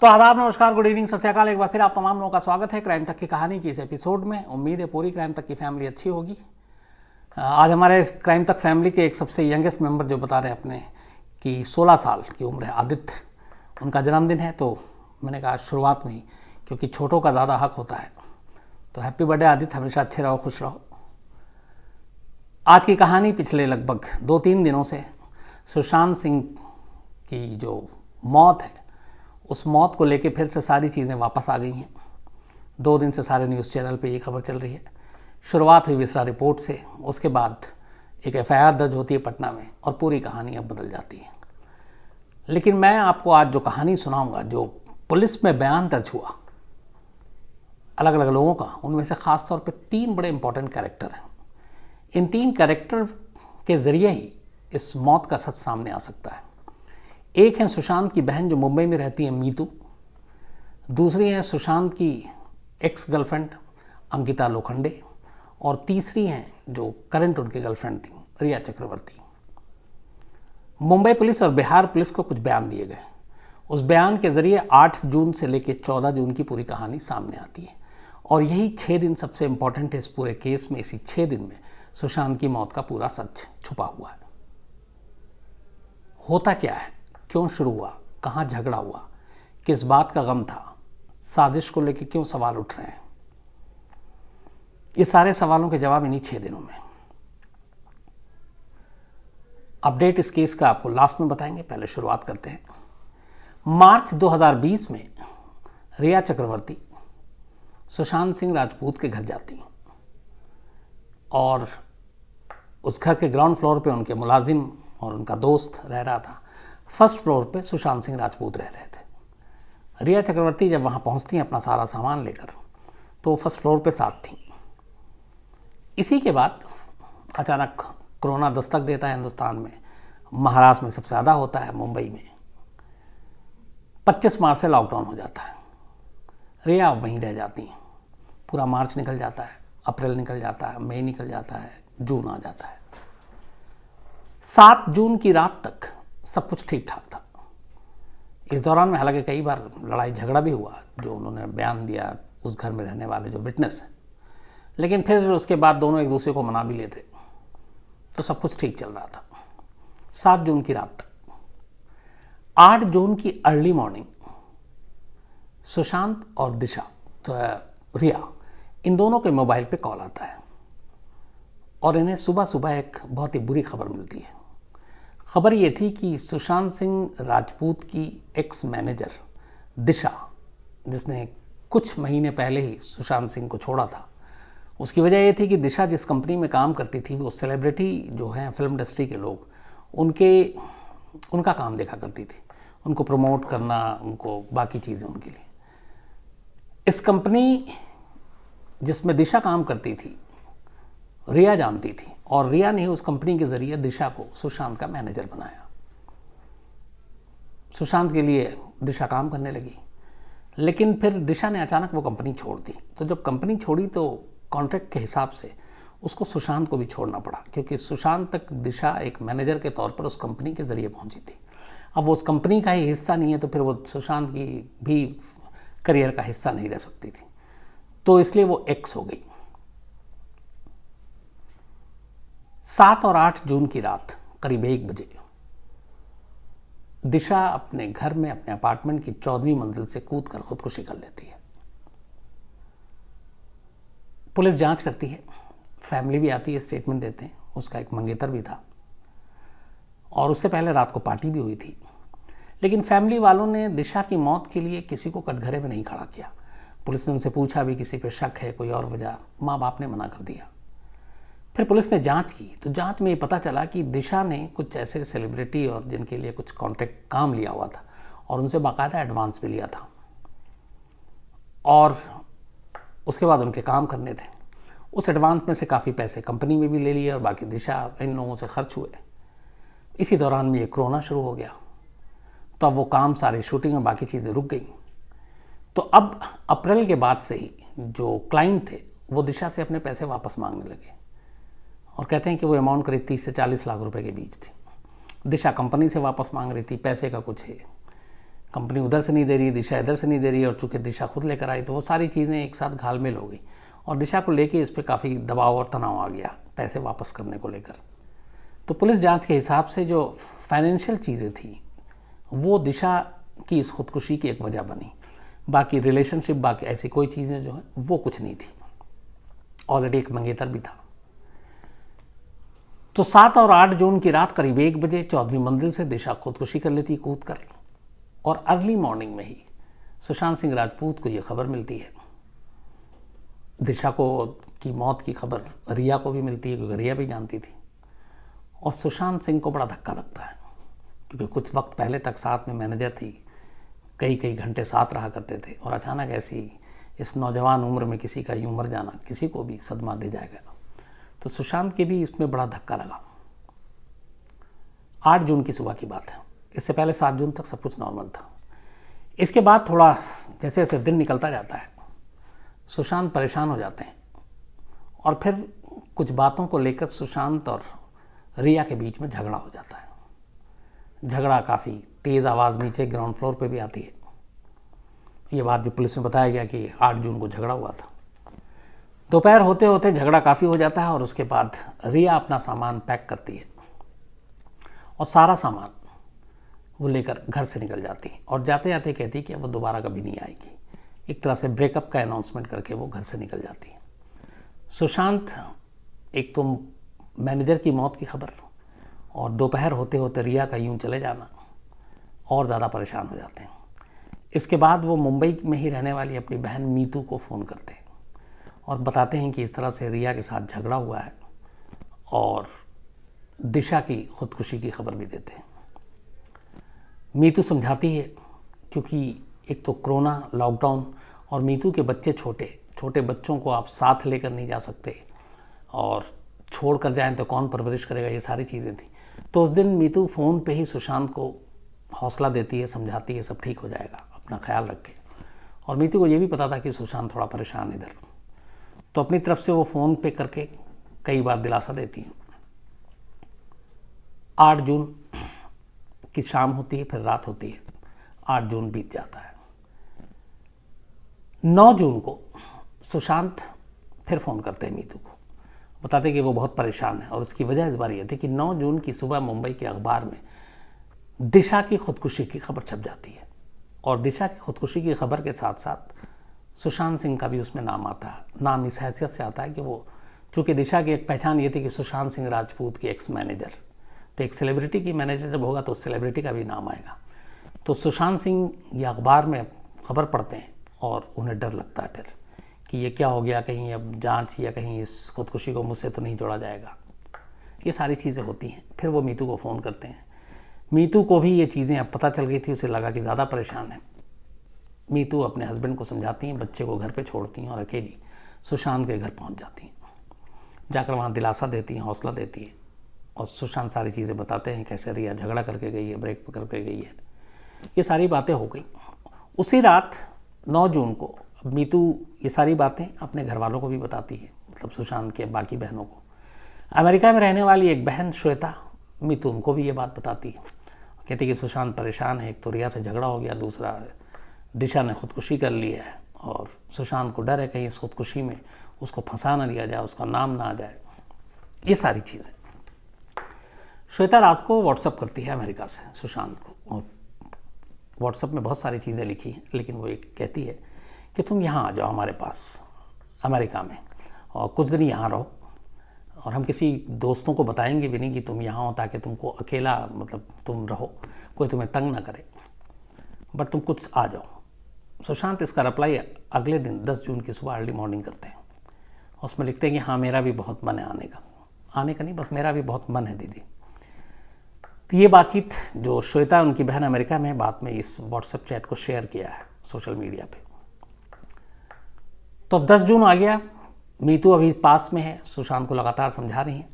तो आदाब, नमस्कार, गुड इवनिंग, सत श्री अकाल। एक बार फिर आप तमाम लोगों का स्वागत है क्राइम तक की कहानी की इस एपिसोड में। उम्मीद है पूरी क्राइम तक की फैमिली अच्छी होगी। आज हमारे क्राइम तक फैमिली के एक सबसे यंगेस्ट मेंबर जो बता रहे हैं अपने कि 16 साल की उम्र है, आदित्य, उनका जन्मदिन है। तो मैंने कहा शुरुआत में ही, क्योंकि छोटों का ज़्यादा हक होता है, तो हैप्पी बर्थडे आदित्य, हमेशा अच्छे रहो, खुश रहो। आज की कहानी पिछले लगभग 2-3 दिनों से सुशांत सिंह की जो मौत है, उस मौत को लेके फिर से सारी चीज़ें वापस आ गई हैं। 2 दिन से सारे न्यूज़ चैनल पे ये खबर चल रही है। शुरुआत हुई विसरा रिपोर्ट से, उसके बाद एक FIR दर्ज होती है पटना में और पूरी कहानी अब बदल जाती है। लेकिन मैं आपको आज जो कहानी सुनाऊंगा, जो पुलिस में बयान दर्ज हुआ अलग अलग लोगों का, उनमें से ख़ास तौर पे 3 बड़े इंपॉर्टेंट कैरेक्टर हैं। इन 3 कैरेक्टर के ज़रिए ही इस मौत का सच सामने आ सकता है। एक है सुशांत की बहन जो मुंबई में रहती है, मीतू। दूसरी है सुशांत की एक्स गर्लफ्रेंड अंकिता लोखंडे। और तीसरी हैं जो करंट उनकी गर्लफ्रेंड थी, रिया चक्रवर्ती। मुंबई पुलिस और बिहार पुलिस को कुछ बयान दिए गए। उस बयान के जरिए 8 जून से लेकर 14 जून की पूरी कहानी सामने आती है। और यही 6 दिन सबसे इंपॉर्टेंट है इस पूरे केस में। इसी 6 दिन में सुशांत की मौत का पूरा सच छुपा हुआ है। होता क्या है, क्यों शुरू हुआ, कहाँ झगड़ा हुआ, किस बात का गम था, साजिश को लेकर क्यों सवाल उठ रहे हैं, ये सारे सवालों के जवाब इन्हीं 6 दिनों में। अपडेट इस केस का आपको लास्ट में बताएंगे, पहले शुरुआत करते हैं। मार्च 2020 में रिया चक्रवर्ती सुशांत सिंह राजपूत के घर जाती हैं और उस घर के ग्राउंड फ्लोर पे उनके मुलाजिम और उनका दोस्त रह रहा था। फर्स्ट फ्लोर पे सुशांत सिंह राजपूत रह रहे थे। रिया चक्रवर्ती जब वहाँ पहुँचती हैं अपना सारा सामान लेकर, तो वो फर्स्ट फ्लोर पे साथ थी। इसी के बाद अचानक कोरोना दस्तक देता है हिंदुस्तान में। महाराष्ट्र में सबसे ज़्यादा होता है, मुंबई में 25 मार्च से लॉकडाउन हो जाता है। रिया वहीं रह जाती हैं। पूरा मार्च निकल जाता है, अप्रैल निकल जाता है, मई निकल जाता है, जून आ जाता है। 7 जून की रात तक सब कुछ ठीक ठाक था। इस दौरान में हालांकि कई बार लड़ाई झगड़ा भी हुआ, जो उन्होंने बयान दिया उस घर में रहने वाले जो विटनेस हैं। लेकिन फिर उसके बाद दोनों एक दूसरे को मना भी लेते, तो सब कुछ ठीक चल रहा था 7 जून की रात तक। 8 जून की अर्ली मॉर्निंग सुशांत और दिशा, तो रिया, इन दोनों के मोबाइल पे कॉल आता है और इन्हें सुबह सुबह एक बहुत ही बुरी खबर मिलती है। खबर ये थी कि सुशांत सिंह राजपूत की एक्स मैनेजर दिशा, जिसने कुछ महीने पहले ही सुशांत सिंह को छोड़ा था, उसकी वजह ये थी कि दिशा जिस कंपनी में काम करती थी, वो सेलिब्रिटी जो हैं फिल्म इंडस्ट्री के लोग, उनका काम देखा करती थी, उनको प्रमोट करना, उनको बाकी चीज़ें उनके लिए। इस कंपनी जिसमें दिशा काम करती थी, रिया जानती थी और रिया ने उस कंपनी के जरिए दिशा को सुशांत का मैनेजर बनाया। सुशांत के लिए दिशा काम करने लगी, लेकिन फिर दिशा ने अचानक वो कंपनी छोड़ दी। तो जब कंपनी छोड़ी तो कॉन्ट्रैक्ट के हिसाब से उसको सुशांत को भी छोड़ना पड़ा, क्योंकि सुशांत तक दिशा एक मैनेजर के तौर पर उस कंपनी के जरिए पहुंची थी। अब वो उस कंपनी का ही हिस्सा नहीं है, तो फिर वो सुशांत की भी करियर का हिस्सा नहीं रह सकती थी, तो इसलिए वो एक्स हो गई। 7 और 8 जून की रात करीब 1 बजे दिशा अपने घर में, अपने अपार्टमेंट की 14वीं मंजिल से कूदकर खुदकुशी कर लेती है। पुलिस जांच करती है, फैमिली भी आती है, स्टेटमेंट देते हैं। उसका एक मंगेतर भी था और उससे पहले रात को पार्टी भी हुई थी। लेकिन फैमिली वालों ने दिशा की मौत के लिए किसी को कटघरे में नहीं खड़ा किया। पुलिस ने उनसे पूछा भी किसी पे शक है, कोई और वजह, माँ बाप ने मना कर दिया। फिर पुलिस ने जांच की, तो जांच में ये पता चला कि दिशा ने कुछ ऐसे सेलिब्रिटी और जिनके लिए कुछ कॉन्ट्रैक्ट काम लिया हुआ था और उनसे बाकायदा एडवांस भी लिया था और उसके बाद उनके काम करने थे। उस एडवांस में से काफ़ी पैसे कंपनी में भी ले लिए और बाकी दिशा इन लोगों से खर्च हुए। इसी दौरान में ये कोरोना शुरू हो गया, तो अब वो काम सारे, शूटिंग और बाकी चीज़ें रुक गई। तो अब अप्रैल के बाद से ही जो क्लाइंट थे वो दिशा से अपने पैसे वापस मांगने लगे और कहते हैं कि वो अमाउंट करीब 30 से 40 लाख रुपए के बीच थी। दिशा कंपनी से वापस मांग रही थी, पैसे का कुछ है कंपनी उधर से नहीं दे रही, दिशा इधर से नहीं दे रही, और चूंकि दिशा खुद लेकर आई तो वो सारी चीज़ें एक साथ घालमेल हो गई और दिशा को लेके इस पर काफ़ी दबाव और तनाव आ गया पैसे वापस करने को लेकर। तो पुलिस जांच के हिसाब से जो फाइनेंशियल चीज़ें थी वो दिशा की इस खुदकुशी की एक वजह बनी, बाकी रिलेशनशिप, बाकी ऐसी कोई चीज़ें जो है वो कुछ नहीं थी। ऑलरेडी एक मंगेतर भी था। तो 7 और 8 जून की रात करीब 1 बजे 14वीं मंजिल से दिशा खुदकुशी कर लेती कूद कर, और अर्ली मॉर्निंग में ही सुशांत सिंह राजपूत को यह खबर मिलती है। दिशा को की मौत की खबर रिया को भी मिलती है, क्योंकि रिया भी जानती थी। और सुशांत सिंह को बड़ा धक्का लगता है, क्योंकि कुछ वक्त पहले तक साथ में मैनेजर थी, कई कई घंटे साथ रहा करते थे, और अचानक ऐसी इस नौजवान उम्र में किसी का यूं मर जाना किसी को भी सदमा दे जाएगा। तो सुशांत के भी इसमें बड़ा धक्का लगा। 8 जून की सुबह की बात है। इससे पहले 7 जून तक सब कुछ नॉर्मल था। इसके बाद थोड़ा जैसे जैसे दिन निकलता जाता है सुशांत परेशान हो जाते हैं, और फिर कुछ बातों को लेकर सुशांत और रिया के बीच में झगड़ा हो जाता है। झगड़ा काफ़ी तेज़ आवाज़ नीचे ग्राउंड फ्लोर पे भी आती है। ये बात भी पुलिस में बताया गया कि 8 जून को झगड़ा हुआ था। दोपहर होते होते झगड़ा काफ़ी हो जाता है, और उसके बाद रिया अपना सामान पैक करती है और सारा सामान वो लेकर घर से निकल जाती है, और जाते जाते कहती है कि वो दोबारा कभी नहीं आएगी। एक तरह से ब्रेकअप का अनाउंसमेंट करके वो घर से निकल जाती है। सुशांत, एक तो मैनेजर की मौत की खबर और दोपहर होते होते रिया का यूं चले जाना, और ज़्यादा परेशान हो जाते हैं। इसके बाद वो मुंबई में ही रहने वाली अपनी बहन मीतू को फ़ोन करते हैं और बताते हैं कि इस तरह से रिया के साथ झगड़ा हुआ है, और दिशा की खुदकुशी की खबर भी देते हैं। मीतू समझाती है, क्योंकि एक तो कोरोना, लॉकडाउन, और मीतू के बच्चे छोटे छोटे बच्चों को आप साथ लेकर नहीं जा सकते, और छोड़ कर जाएँ तो कौन परवरिश करेगा, ये सारी चीज़ें थी। तो उस दिन मीतू फ़ोन पे ही सुशांत को हौसला देती है, समझाती है सब ठीक हो जाएगा, अपना ख्याल रखे। और मीतू को ये भी पता था कि सुशांत थोड़ा परेशान इधर, तो अपनी तरफ से वो फ़ोन पे करके कई बार दिलासा देती हैं। 8 जून की शाम होती है, फिर रात होती है। 8 जून बीत जाता है। 9 जून को सुशांत फिर फ़ोन करते हैं मीतू को, बताते कि वो बहुत परेशान है, और उसकी वजह इस बार ये थी कि 9 जून की सुबह मुंबई के अखबार में दिशा की खुदकुशी की खबर छप जाती है, और दिशा की खुदकुशी की खबर के साथ साथ सुशांत सिंह का भी उसमें नाम आता है। नाम इस हैसियत से आता है कि वो, चूँकि दिशा की एक पहचान ये थी कि सुशांत सिंह राजपूत की एक्स मैनेजर, तो एक सेलिब्रिटी की मैनेजर जब होगा तो उस सेलिब्रिटी का भी नाम आएगा। तो सुशांत सिंह ये अखबार में खबर पढ़ते हैं, और उन्हें डर लगता है फिर कि ये क्या हो गया, कहीं अब जांच या कहीं इस खुदकुशी को मुझसे तो नहीं जोड़ा जाएगा। ये सारी चीज़ें होती हैं। फिर वो मीतू को फ़ोन करते हैं। मीतू को भी ये चीज़ें अब पता चल गई थी, उसे लगा कि ज़्यादा परेशान है। मीतू अपने हस्बैंड को समझाती हैं, बच्चे को घर पे छोड़ती हैं, और अकेली सुशांत के घर पहुंच जाती हैं। जाकर वहाँ दिलासा देती हैं, हौसला देती है, और सुशांत सारी चीज़ें बताते हैं, कैसे रिया झगड़ा करके गई है, ब्रेक पकड़ के गई है। ये सारी बातें हो गई। उसी रात 9 जून को मीतू ये सारी बातें अपने घर वालों को भी बताती है, मतलब सुशांत के बाकी बहनों को। अमेरिका में रहने वाली एक बहन श्वेता, मीतू उनको भी ये बात बताती है। कहती कि सुशांत परेशान है, एक तो रिया से झगड़ा हो गया, दूसरा दिशा ने खुदकुशी कर ली है, और सुशांत को डर है कहीं इस खुदकुशी में उसको फंसा ना लिया जाए, उसका नाम ना आ जाए। ये सारी चीज़ें श्वेता राज को व्हाट्सअप करती है अमेरिका से सुशांत को, और व्हाट्सअप में बहुत सारी चीज़ें लिखी हैं, लेकिन वो एक कहती है कि तुम यहाँ आ जाओ हमारे पास अमेरिका में, और कुछ दिन यहाँ रहो, और हम किसी दोस्तों को बताएंगे भी नहीं कि तुम यहाँ हो, ताकि तुमको अकेला, मतलब तुम रहो, कोई तुम्हें तंग ना करे, बट तुम कुछ आ जाओ। सुशांत इसका रिप्लाई अगले दिन 10 जून की सुबह अर्ली मॉर्निंग करते हैं। उसमें लिखते हैं कि हाँ, मेरा भी बहुत मन है आने का नहीं, बस मेरा भी बहुत मन है दीदी। तो ये बातचीत जो श्वेता, उनकी बहन अमेरिका में, बाद में इस व्हाट्सएप चैट को शेयर किया है सोशल मीडिया पे। तो 10 जून आ गया, मीतू अभी पास में है, सुशांत को लगातार समझा रही हैं।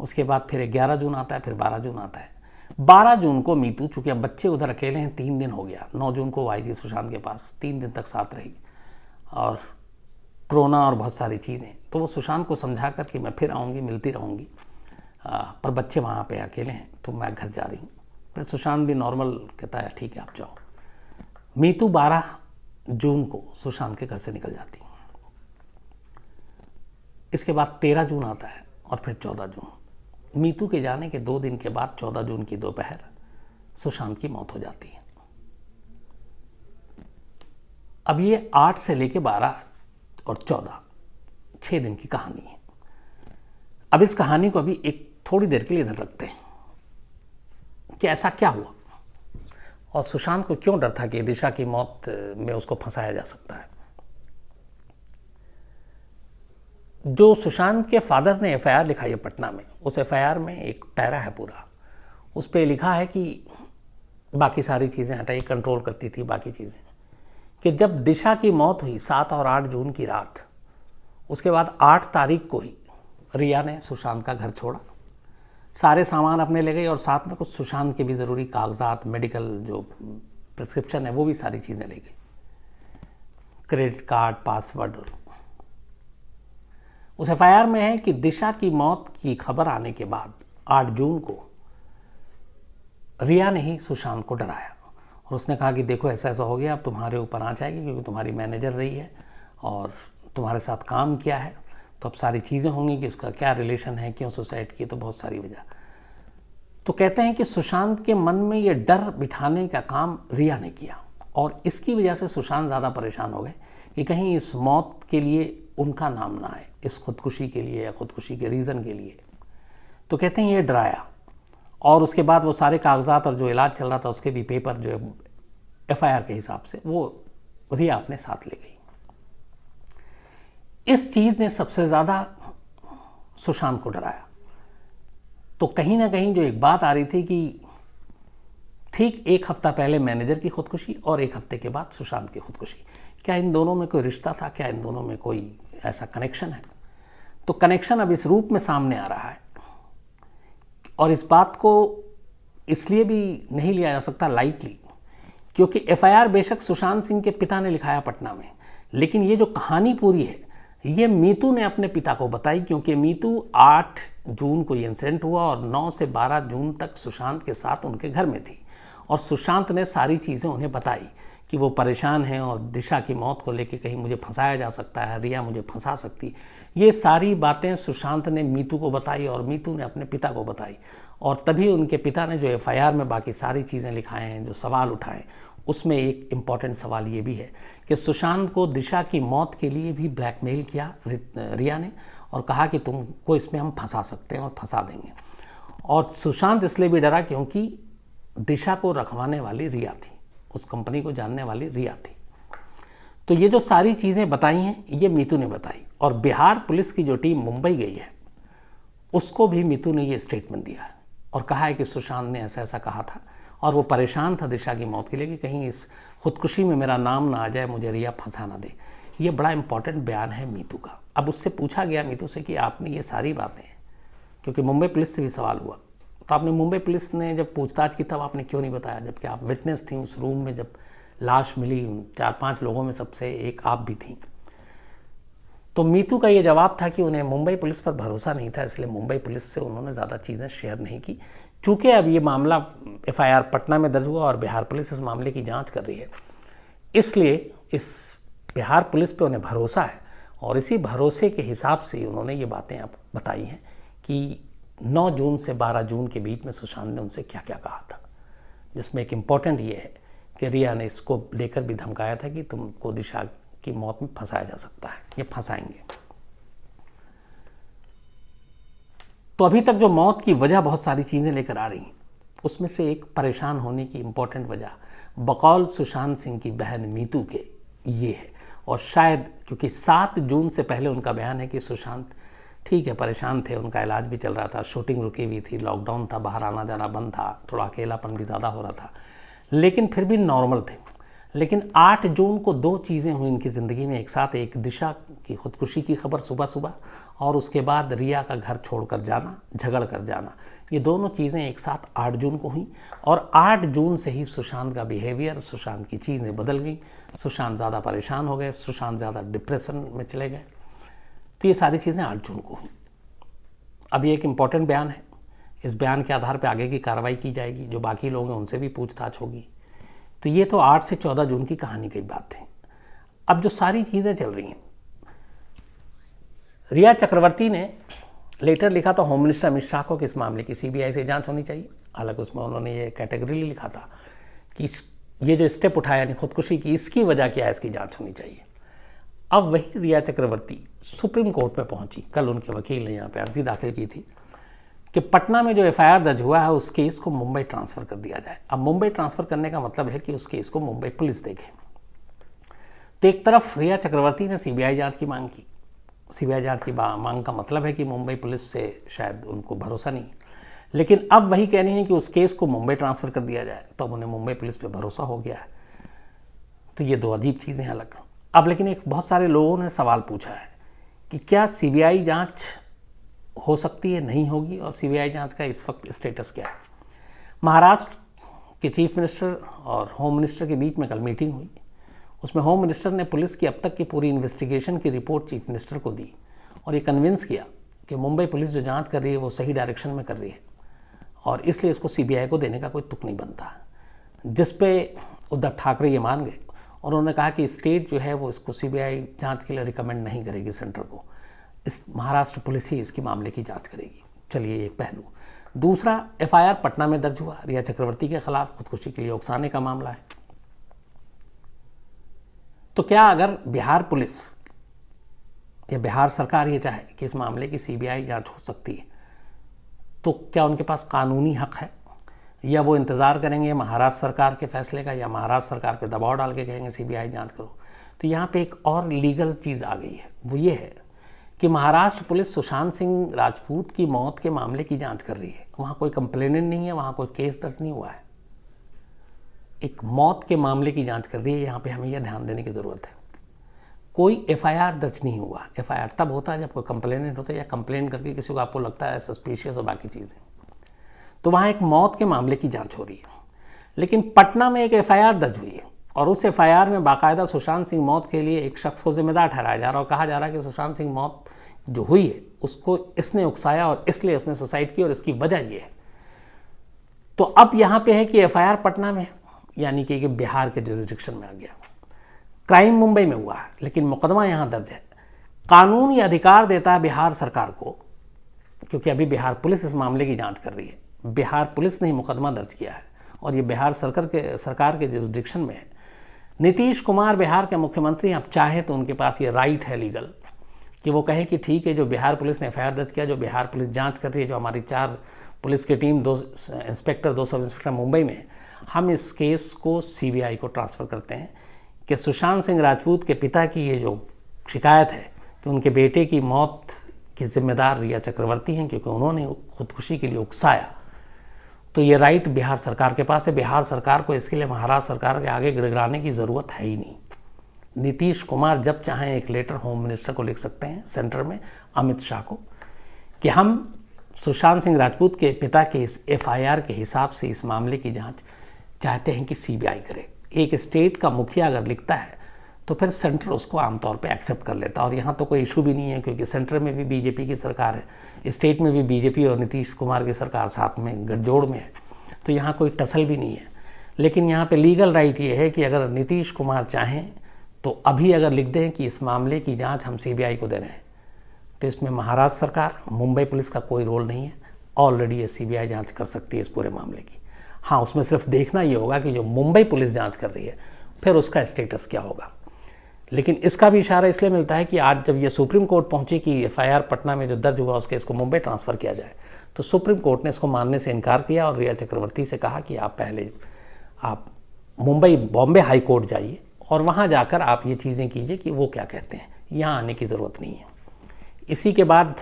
उसके बाद फिर 11 जून आता है, फिर 12 जून आता है। 12 जून को मीतू, चूँकि अब बच्चे उधर अकेले हैं, 3 दिन हो गया, 9 जून को आई थी सुशांत के पास, 3 दिन तक साथ रही, और कोरोना और बहुत सारी चीज़ें, तो वो सुशांत को समझा कर कि मैं फिर आऊँगी, मिलती रहूँगी, पर बच्चे वहाँ पे अकेले हैं, तो मैं घर जा रही हूँ। फिर सुशांत भी नॉर्मल कहता है ठीक है आप जाओ। मीतू 12 जून को सुशांत के घर से निकल जाती है। इसके बाद 13 जून आता है और फिर 14 जून। मीतू के जाने के 2 दिन के बाद 14 जून की दोपहर सुशांत की मौत हो जाती है। अब ये 8 से लेके 12 और 14 6 दिन की कहानी है। अब इस कहानी को अभी एक थोड़ी देर के लिए इधर रखते हैं कि ऐसा क्या हुआ और सुशांत को क्यों डर था कि दिशा की मौत में उसको फंसाया जा सकता है। जो सुशांत के फादर ने एफआईआर लिखाई है पटना में, उस एफआईआर में एक पैरा है पूरा, उस पर लिखा है कि बाकी सारी चीज़ें हटाई, कंट्रोल करती थी बाकी चीज़ें, कि जब दिशा की मौत हुई 7 और 8 जून की रात, उसके बाद 8 तारीख को ही रिया ने सुशांत का घर छोड़ा, सारे सामान अपने ले गई और साथ में कुछ सुशांत के भी ज़रूरी कागजात, मेडिकल जो प्रिस्क्रिप्शन है वो भी सारी चीज़ें ले गई, क्रेडिट कार्ड, पासवर्ड। उस एफआईआर में है कि दिशा की मौत की खबर आने के बाद 8 जून को रिया ने ही सुशांत को डराया और उसने कहा कि देखो ऐसा ऐसा हो गया, अब तुम्हारे ऊपर आ जाएगी क्योंकि तुम्हारी मैनेजर रही है और तुम्हारे साथ काम किया है, तो अब सारी चीज़ें होंगी कि उसका क्या रिलेशन है, क्यों सुसाइड की, तो बहुत सारी वजह। तो कहते हैं कि सुशांत के मन में ये डर बिठाने का काम रिया ने किया और इसकी वजह से सुशांत ज़्यादा परेशान हो गए कि कहीं इस मौत के लिए उनका नाम ना आए, इस खुदकुशी के लिए या खुदकुशी के रीज़न के लिए। तो कहते हैं ये डराया और उसके बाद वो सारे कागजात और जो इलाज चल रहा था उसके भी पेपर जो एफआईआर के हिसाब से वो रिया अपने साथ ले गई। इस चीज़ ने सबसे ज़्यादा सुशांत को डराया। तो कहीं ना कहीं जो एक बात आ रही थी कि ठीक 1 हफ्ता पहले मैनेजर की खुदकुशी और 1 हफ्ते के बाद सुशांत की खुदकुशी, क्या इन दोनों में कोई रिश्ता था, क्या इन दोनों में कोई ऐसा कनेक्शन है? तो कनेक्शन अब इस रूप में सामने आ रहा है और इस बात को इसलिए भी नहीं लिया जा सकता लाइटली क्योंकि एफआईआर बेशक सुशांत सिंह के पिता ने लिखाया पटना में, लेकिन ये जो कहानी पूरी है ये मीतू ने अपने पिता को बताई क्योंकि मीतू 8 जून को ये इंसिडेंट हुआ और 9 से 12 जून तक सुशांत के साथ उनके घर में थी और सुशांत ने सारी चीज़ें उन्हें बताई कि वो परेशान हैं और दिशा की मौत को लेके कहीं मुझे फंसाया जा सकता है, रिया मुझे फंसा सकती। ये सारी बातें सुशांत ने मीतू को बताई और मीतू ने अपने पिता को बताई और तभी उनके पिता ने जो एफआईआर में बाकी सारी चीज़ें लिखाए हैं, जो सवाल उठाए, उसमें एक इम्पॉर्टेंट सवाल ये भी है कि सुशांत को दिशा की मौत के लिए भी ब्लैकमेल किया रिया ने और कहा कि तुमको इसमें हम फंसा सकते हैं और फंसा देंगे। और सुशांत इसलिए भी डरा क्योंकि दिशा को रखवाने वाली रिया थी, उस कंपनी को जानने वाली रिया थी। तो ये जो सारी चीज़ें बताई हैं ये मीतू ने बताई और बिहार पुलिस की जो टीम मुंबई गई है उसको भी मीतू ने ये स्टेटमेंट दिया है और कहा है कि सुशांत ने ऐसा ऐसा कहा था और वो परेशान था दिशा की मौत के लिए कि कहीं इस खुदकुशी में मेरा नाम ना आ जाए, मुझे रिया फंसा ना दे। ये बड़ा इंपॉर्टेंट बयान है मीतू का। अब उससे पूछा गया मीतू से कि आपने ये सारी बातें, क्योंकि मुंबई पुलिस से भी सवाल हुआ, तो आपने मुंबई पुलिस ने जब पूछताछ की तब आपने क्यों नहीं बताया, जबकि आप विटनेस थी उस रूम में जब लाश मिली, 4-5 लोगों में सबसे एक आप भी थी। तो मीतू का ये जवाब था कि उन्हें मुंबई पुलिस पर भरोसा नहीं था, इसलिए मुंबई पुलिस से उन्होंने ज़्यादा चीज़ें शेयर नहीं की। चूँकि अब ये मामला एफआईआर पटना में दर्ज हुआ और बिहार पुलिस इस मामले की जांच कर रही है, इसलिए इस बिहार पुलिस पे उन्हें भरोसा है और इसी भरोसे के हिसाब से उन्होंने ये बातें अब बताई हैं कि 9 जून से 12 जून के बीच में सुशांत ने उनसे क्या क्या कहा था, जिसमें एक इम्पॉर्टेंट ये है कि रिया ने इसको लेकर भी धमकाया था कि तुमको दिशा की मौत में फंसाया जा सकता है, ये फंसाएंगे। तो अभी तक जो मौत की वजह बहुत सारी चीज़ें लेकर आ रही हैं, उसमें से एक परेशान होने की इम्पोर्टेंट वजह बकौल सुशांत सिंह की बहन मीतू के ये है और शायद क्योंकि 7 जून से पहले उनका बयान है कि सुशांत ठीक है परेशान थे, उनका इलाज भी चल रहा था, शूटिंग रुकी हुई थी, लॉकडाउन था, बाहर आना जाना बंद था, थोड़ा अकेलापन भी ज़्यादा हो रहा था, लेकिन फिर भी नॉर्मल थे। लेकिन 8 जून को 2 चीज़ें हुई इनकी ज़िंदगी में एक साथ, एक दिशा की खुदकुशी की खबर सुबह सुबह और उसके बाद रिया का घर छोड़कर जाना, झगड़ कर जाना, ये दोनों चीज़ें एक साथ 8 जून को हुई और 8 जून से ही सुशांत का बिहेवियर, सुशांत की चीज़ें बदल गई, सुशांत ज़्यादा परेशान हो गए, सुशांत ज़्यादा डिप्रेशन में चले गए। तो ये सारी चीज़ें 8 जून को हुई। अब ये एक इम्पॉर्टेंट बयान है, इस बयान के आधार पर आगे की कार्रवाई की जाएगी, जो बाकी लोग हैं उनसे भी पूछताछ होगी। तो ये तो 8 से 14 जून की कहानी की बात है। अब जो सारी चीज़ें चल रही हैं, रिया चक्रवर्ती ने लेटर लिखा था होम मिनिस्टर अमित शाह को कि इस मामले की सीबीआई से जांच होनी चाहिए। हालांकि उसमें उन्होंने ये कैटेगरी लिखा था कि ये जो स्टेप उठाया यानी खुदकुशी की, इसकी वजह क्या है, इसकी जांच होनी चाहिए। अब वही रिया चक्रवर्ती सुप्रीम कोर्ट में पहुंची। कल उनके वकील ने यहाँ पे अर्जी दाखिल की थी कि पटना में जो एफआईआर दर्ज हुआ है उस केस को मुंबई ट्रांसफ़र कर दिया जाए। अब मुंबई ट्रांसफ़र करने का मतलब है कि उस केस को मुंबई पुलिस देखे। तो एक तरफ रिया चक्रवर्ती ने सीबीआई जांच की मांग की। सीबीआई जांच की मांग का मतलब है कि मुंबई पुलिस से शायद उनको भरोसा नहीं, लेकिन अब वही कह रही हैं कि उस केस को मुंबई ट्रांसफ़र कर दिया जाए, तो अब उन्हें मुंबई पुलिस पे भरोसा हो गया है। तो ये दो अजीब चीज़ें अलग। अब लेकिन एक बहुत सारे लोगों ने सवाल पूछा है कि क्या सीबीआई जांच हो सकती है, नहीं होगी, और सीबीआई जांच का इस वक्त स्टेटस क्या है। महाराष्ट्र के चीफ मिनिस्टर और होम मिनिस्टर के बीच में कल मीटिंग हुई। उसमें होम मिनिस्टर ने पुलिस की अब तक की पूरी इन्वेस्टिगेशन की रिपोर्ट चीफ मिनिस्टर को दी और ये कन्विंस किया कि मुंबई पुलिस जो जांच कर रही है वो सही डायरेक्शन में कर रही है और इसलिए इसको सीबीआई को देने का कोई तुक नहीं बनता। जिस पे उद्धव ठाकरे ये मान गए और उन्होंने कहा कि स्टेट जो है वो इसको सीबीआई जांच के लिए रिकमेंड नहीं करेगी सेंटर को, इस महाराष्ट्र पुलिस ही इसकी मामले की जांच करेगी। चलिए एक पहलू। दूसरा, एफआईआर पटना में दर्ज हुआ रिया चक्रवर्ती के खिलाफ खुदकुशी के लिए उकसाने का मामला है। तो क्या अगर बिहार पुलिस या बिहार सरकार ये चाहे कि इस मामले की सीबीआई जांच हो सकती है, तो क्या उनके पास कानूनी हक है, या वो इंतज़ार करेंगे महाराष्ट्र सरकार के फैसले का, या महाराष्ट्र सरकार पे दबाव डाल के कहेंगे सीबीआई जांच करो। तो यहाँ पे एक और लीगल चीज़ आ गई है, वो ये है कि महाराष्ट्र पुलिस सुशांत सिंह राजपूत की मौत के मामले की जांच कर रही है। वहाँ कोई कंप्लेनेंट नहीं है, वहाँ कोई केस दर्ज नहीं हुआ है, एक मौत के मामले की जांच कर रही है। यहाँ पे हमें यह ध्यान देने की ज़रूरत है, कोई एफआईआर दर्ज नहीं हुआ। एफआईआर तब होता है जब कोई कंप्लेनेंट होता है या कंप्लेन करके किसी को आपको लगता है सस्पिशियस और बाकी चीज़ें। तो वहाँ एक मौत के मामले की जांच हो रही है। लेकिन पटना में एक एफआईआर दर्ज हुई है और उस एफआईआर में बाकायदा सुशांत सिंह मौत के लिए एक शख्स को जिम्मेदार ठहराया जा रहा है और कहा जा रहा है कि सुशांत सिंह मौत जो हुई है उसको इसने उकसाया और इसलिए उसने सुसाइड की और इसकी वजह ये है। तो अब यहाँ पे है कि एफआईआर पटना में, यानी कि बिहार के जुरिडिक्शन में आ गया। क्राइम मुंबई में हुआ है लेकिन मुकदमा यहाँ दर्ज है। कानून ये अधिकार देता है बिहार सरकार को, क्योंकि अभी बिहार पुलिस इस मामले की जांच कर रही है। बिहार पुलिस ने ही मुकदमा दर्ज किया है और ये बिहार सरकार के जुरिडिक्शन में है। नीतीश कुमार बिहार के मुख्यमंत्री, अब चाहे तो उनके पास ये राइट है लीगल कि वो कहें कि ठीक है, जो बिहार पुलिस ने एफआईआर दर्ज किया, जो बिहार पुलिस जांच कर रही है, जो हमारी 4 पुलिस की team, 2 inspector, 2 sub inspector Mumbai में, हम इस केस को सीबीआई को ट्रांसफ़र करते हैं कि सुशांत सिंह राजपूत के पिता की ये जो शिकायत है कि उनके बेटे की मौत की जिम्मेदार रिया चक्रवर्ती हैं क्योंकि उन्होंने खुदकुशी के लिए उकसाया, तो ये राइट बिहार सरकार के पास है। बिहार सरकार को इसके लिए महाराष्ट्र सरकार के आगे गिड़गिड़ाने की ज़रूरत है ही नहीं। नीतीश कुमार जब चाहें एक लेटर होम मिनिस्टर को लिख सकते हैं सेंटर में, अमित शाह को, कि हम सुशांत सिंह राजपूत के पिता के इस एफआईआर के हिसाब से इस मामले की जांच चाहते हैं कि सीबीआई करे। एक स्टेट का मुखिया अगर लिखता है तो फिर सेंटर उसको आमतौर पे एक्सेप्ट कर लेता है और यहाँ तो कोई इशू भी नहीं है क्योंकि सेंटर में भी बीजेपी की सरकार है, स्टेट में भी बीजेपी और नीतीश कुमार की सरकार साथ में गठजोड़ में है, तो यहाँ कोई टसल भी नहीं है। लेकिन यहाँ पे लीगल राइट ये है कि अगर नीतीश कुमार चाहें तो अभी अगर लिख दें कि इस मामले की जाँच हम सीबीआई को दे रहे हैं, तो इसमें महाराष्ट्र सरकार, मुंबई पुलिस का कोई रोल नहीं है। ऑलरेडी ये सीबीआई जाँच कर सकती है इस पूरे मामले की। हाँ, उसमें सिर्फ देखना ये होगा कि जो मुंबई पुलिस जांच कर रही है फिर उसका स्टेटस क्या होगा। लेकिन इसका भी इशारा इसलिए मिलता है कि आज जब ये सुप्रीम कोर्ट पहुंची कि एफआईआर पटना में जो दर्ज हुआ उसके इसको मुंबई ट्रांसफ़र किया जाए, तो सुप्रीम कोर्ट ने इसको मानने से इनकार किया और रिया चक्रवर्ती से कहा कि आप मुंबई बॉम्बे हाई कोर्ट जाइए और वहाँ जाकर आप ये चीज़ें कीजिए कि वो क्या कहते हैं, यहाँ आने की ज़रूरत नहीं है। इसी के बाद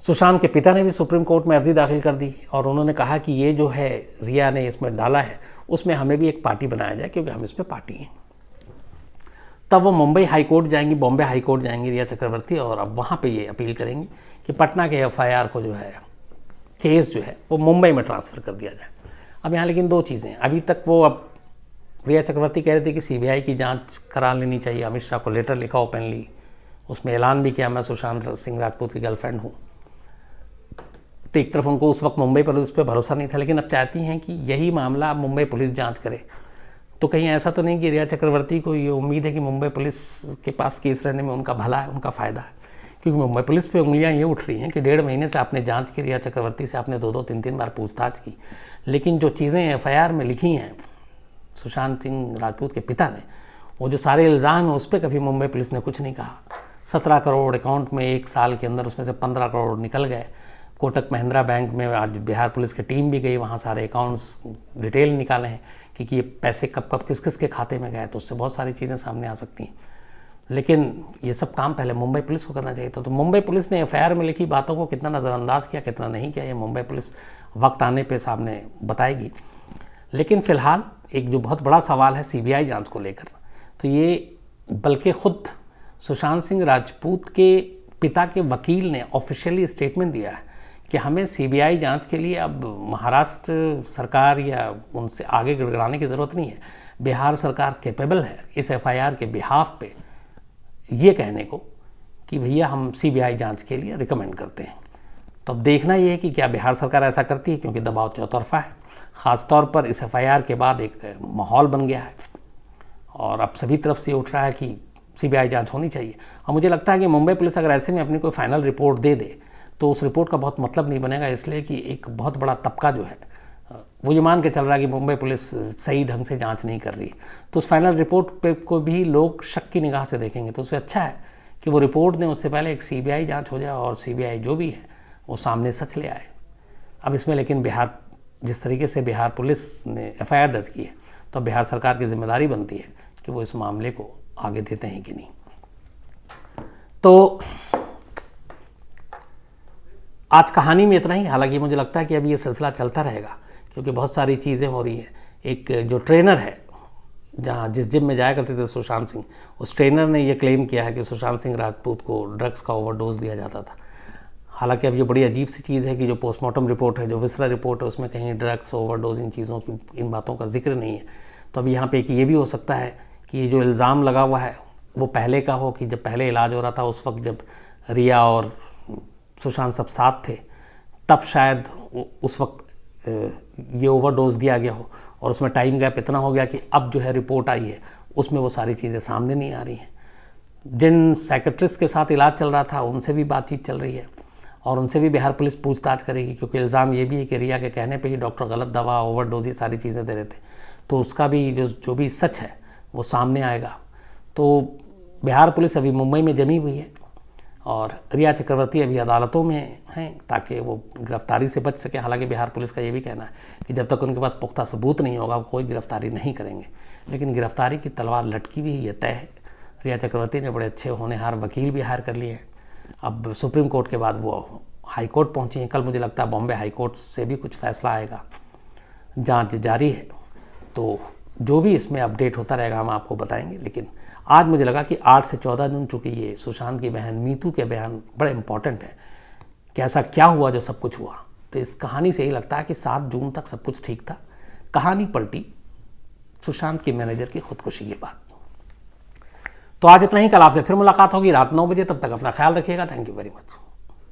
सुशांत के पिता ने भी सुप्रीम कोर्ट में अर्जी दाखिल कर दी और उन्होंने कहा कि ये जो है रिया ने इसमें डाला है उसमें हमें भी एक पार्टी बनाया जाए क्योंकि हम इसमें पार्टी हैं। तब वो मुंबई हाई कोर्ट जाएंगी, बॉम्बे हाई कोर्ट जाएंगी रिया चक्रवर्ती, और अब वहाँ पे ये अपील करेंगी कि पटना के एफआईआर को जो है, केस जो है वो मुंबई में ट्रांसफ़र कर दिया जाए। अब यहाँ लेकिन 2 चीज़ें, अभी तक वो अब रिया चक्रवर्ती कह रही थी कि सीबीआई की जाँच करा लेनी चाहिए। अमित शाह को लेटर लिखा ओपनली, उसमें ऐलान भी किया मैं सुशांत सिंह राजपूत की गर्लफ्रेंड हूँ। तो एक तरफ उनको उस वक्त मुंबई पुलिस पे भरोसा नहीं था, लेकिन अब चाहती हैं कि यही मामला अब मुंबई पुलिस जांच करे। तो कहीं ऐसा तो नहीं कि रिया चक्रवर्ती को ये उम्मीद है कि मुंबई पुलिस के पास केस रहने में उनका भला है, उनका फ़ायदा है? क्योंकि मुंबई पुलिस पे उंगलियां ये उठ रही हैं कि 1.5 महीने से आपने जांच की, रिया चक्रवर्ती से आपने 2-2, 3-3 बार पूछताछ की, लेकिन जो चीज़ें FIR में लिखी हैं सुशांत सिंह राजपूत के पिता ने, वो जो सारे इल्ज़ाम हैं उस पर कभी मुंबई पुलिस ने कुछ नहीं कहा। 17 करोड़ अकाउंट में 1 साल के अंदर उसमें से 15 करोड़ निकल गए। कोटक महिंद्रा बैंक में आज बिहार पुलिस की टीम भी गई, वहाँ सारे अकाउंट्स डिटेल निकाले हैं कि ये पैसे कब कब किस किस के खाते में गए, तो उससे बहुत सारी चीज़ें सामने आ सकती हैं। लेकिन ये सब काम पहले मुंबई पुलिस को करना चाहिए था। तो मुंबई पुलिस ने FIR में लिखी बातों को कितना नज़रअंदाज किया, कितना नहीं किया, ये मुंबई पुलिस वक्त आने पे सामने बताएगी। लेकिन फ़िलहाल एक जो बहुत बड़ा सवाल है CBI जांच को लेकर, तो ये बल्कि ख़ुद सुशांत सिंह राजपूत के पिता के वकील ने ऑफिशियली स्टेटमेंट दिया है कि हमें CBI जांच के लिए अब महाराष्ट्र सरकार या उनसे आगे गिड़गिड़ाने की ज़रूरत नहीं है। बिहार सरकार कैपेबल है इस FIR के बिहाफ पे ये कहने को कि भैया हम CBI जांच के लिए रिकमेंड करते हैं। तो अब देखना ये है कि क्या बिहार सरकार ऐसा करती है, क्योंकि दबाव चौतरफा है। ख़ास तौर पर इस FIR के बाद एक माहौल बन गया है और अब सभी तरफ से उठ रहा है कि CBI जांच होनी चाहिए। और मुझे लगता है कि मुंबई पुलिस अगर ऐसे में अपनी कोई फाइनल रिपोर्ट दे दे तो उस रिपोर्ट का बहुत मतलब नहीं बनेगा, इसलिए कि एक बहुत बड़ा तबका जो है वो ये मान के चल रहा है कि मुंबई पुलिस सही ढंग से जांच नहीं कर रही। तो उस फाइनल रिपोर्ट पे को भी लोग शक की निगाह से देखेंगे। तो उससे अच्छा है कि वो रिपोर्ट दें, उससे पहले एक CBI जांच हो जाए और CBI जो भी है वो सामने सच ले आए। अब इसमें लेकिन बिहार, जिस तरीके से बिहार पुलिस ने FIR दर्ज की है, तो बिहार सरकार की जिम्मेदारी बनती है कि वो इस मामले को आगे देते हैं कि नहीं। तो आज कहानी में इतना ही। हालांकि मुझे लगता है कि अभी ये सिलसिला चलता रहेगा, क्योंकि बहुत सारी चीज़ें हो रही हैं। एक जो ट्रेनर है जहाँ जिस जिम में जाया करते थे सुशांत सिंह, उस ट्रेनर ने ये क्लेम किया है कि सुशांत सिंह राजपूत को ड्रग्स का ओवरडोज दिया जाता था। हालांकि अब ये बड़ी अजीब सी चीज़ है कि जो पोस्टमार्टम रिपोर्ट है, जो विसरा रिपोर्ट है, उसमें कहीं ड्रग्स ओवरडोज इन चीज़ों की, इन बातों का जिक्र नहीं है। तो अब यहाँ पे कि ये भी हो सकता है कि ये जो इल्ज़ाम लगा हुआ है वो पहले का हो, कि जब पहले इलाज हो रहा था उस वक्त जब रिया और सुशांत सब साथ थे, तब शायद उस वक्त ये ओवरडोज दिया गया हो और उसमें टाइम गैप इतना हो गया कि अब जो है रिपोर्ट आई है उसमें वो सारी चीज़ें सामने नहीं आ रही हैं। जिन साइकेट्रिस्ट के साथ इलाज चल रहा था उनसे भी बातचीत चल रही है और उनसे भी बिहार पुलिस पूछताछ करेगी, क्योंकि इल्ज़ाम ये भी है कि रिया के कहने पे ही डॉक्टर गलत दवा, ओवरडोज, ये सारी चीज़ें दे रहे थे। तो उसका भी जो भी सच है वो सामने आएगा। तो बिहार पुलिस अभी मुंबई में जमी हुई है और रिया चक्रवर्ती अभी अदालतों में हैं ताकि वो गिरफ्तारी से बच सके। हालांकि बिहार पुलिस का ये भी कहना है कि जब तक उनके पास पुख्ता सबूत नहीं होगा वो कोई गिरफ्तारी नहीं करेंगे। लेकिन गिरफ्तारी की तलवार लटकी भी ये तय है। रिया चक्रवर्ती ने बड़े अच्छे होनहार वकील भी हायर कर लिए हैं। अब सुप्रीम कोर्ट के बाद वो हाई कोर्ट पहुँची हैं। कल मुझे लगता है बॉम्बे हाई कोर्ट से भी कुछ फैसला आएगा। जाँच जारी है, तो जो भी इसमें अपडेट होता रहेगा हम आपको बताएंगे। लेकिन आज मुझे लगा कि 8 से 14 दिन, चूँकि ये सुशांत की बहन मीतू के बयान बड़े इंपॉर्टेंट है कि ऐसा क्या हुआ जो सब कुछ हुआ। तो इस कहानी से ही लगता है कि 7 जून तक सब कुछ ठीक था। कहानी पलटी सुशांत के मैनेजर की खुदकुशी के बाद। तो आज इतना ही। कल आपसे फिर मुलाकात होगी रात 9 बजे। तब तक अपना ख्याल रखिएगा। Thank you very much.